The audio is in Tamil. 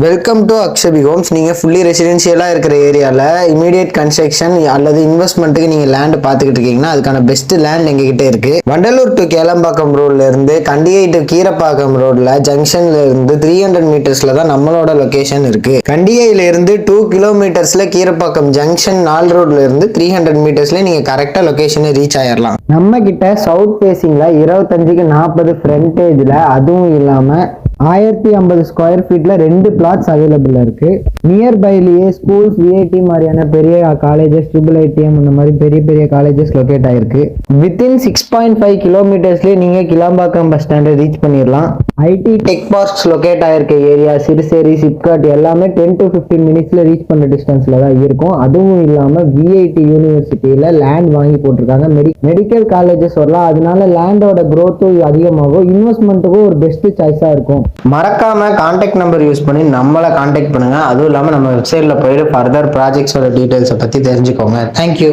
Welcome to Akshabi homes. நீங்கள் ஃபுல்லி ரெசிடென்ஷியலாக இருக்கிற ஏரியாவில் இமீடியட் கன்ஸ்ட்ரக்ஷன் அல்லது இன்வெஸ்ட்மெண்ட்டுக்கு நீங்கள் லேண்டு பார்த்துக்கிட்டு இருக்கீங்கன்னா அதுக்கான பெஸ்ட் லேண்ட் எங்ககிட்ட இருக்குது. வண்டலூர் டு கேளம்பாக்கம் ரோட்ல இருந்து கண்டிகை டு கீரப்பாக்கம் ரோட்ல ஜங்ஷன்ல இருந்து 300 மீட்டர்ஸ்ல தான் நம்மளோட லொகேஷன் இருக்கு. கண்டிகையில இருந்து 2 கிலோமீட்டர்ஸ்ல கீரப்பாக்கம் ஜங்ஷன் 4 ரோட்ல இருந்து 300 மீட்டர்ஸ்ல நீங்க கரெக்டா லொகேஷனை ரீச் ஆயிடலாம். நம்ம கிட்ட சவுத் ஃபேசிங்ல 25க்கு 40 ஃப்ரண்டேஜ்ல, அதுவும் இல்லாம 1050 ஸ்கொயர் ஃபீட்ல 2 பிளாட்ஸ் அவைலபிள் இருக்கு. நியர்பைலேயே ஸ்கூல்ஸ், விஐடி மாதிரியான பெரிய காலேஜஸ், ட்ரிபிள் ஐடிஎம் இந்த மாதிரி பெரிய பெரிய காலேஜஸ் லொகேட் ஆயிருக்கு. வித்தின் 6.5 கிலோமீட்டர்ஸ்லேயே நீங்க கிளாம்பாக்கம் பஸ் ஸ்டாண்டை ரீச் பண்ணிடலாம். ஐடி டெக் பார்க்ஸ் லொகேட் ஆயிருக்க ஏரியா, சிறுசேரி, சிப்காட் எல்லாமே 10 to 15 மினிட்ஸ்ல ரீச் பண்ண டிஸ்டன்ஸ்ல தான் இருக்கும். அதுவும் இல்லாம விஐடி யூனிவர்சிட்டியில லேண்ட் வாங்கி போட்டிருக்காங்க. மெடிக்கல் காலேஜஸ் வரலாம். அதனால லேண்டோட growth-உம் அதிகமாகும், இன்வெஸ்ட்மெண்ட்டுக்கும் ஒரு பெஸ்ட் சாய்ஸா இருக்கும். மறக்காம கான்டாக்ட் நம்பர் யூஸ் பண்ணி நம்மளை கான்டாக்ட் பண்ணுங்க. அதுவும் இல்லாம நம்ம வெப்சைட்ல போயிட்டு ஃபர்தர் ப்ராஜெக்ட்ஸோட டீடைல்ஸை பத்தி தெரிஞ்சுக்கோங்க. தேங்க்யூ.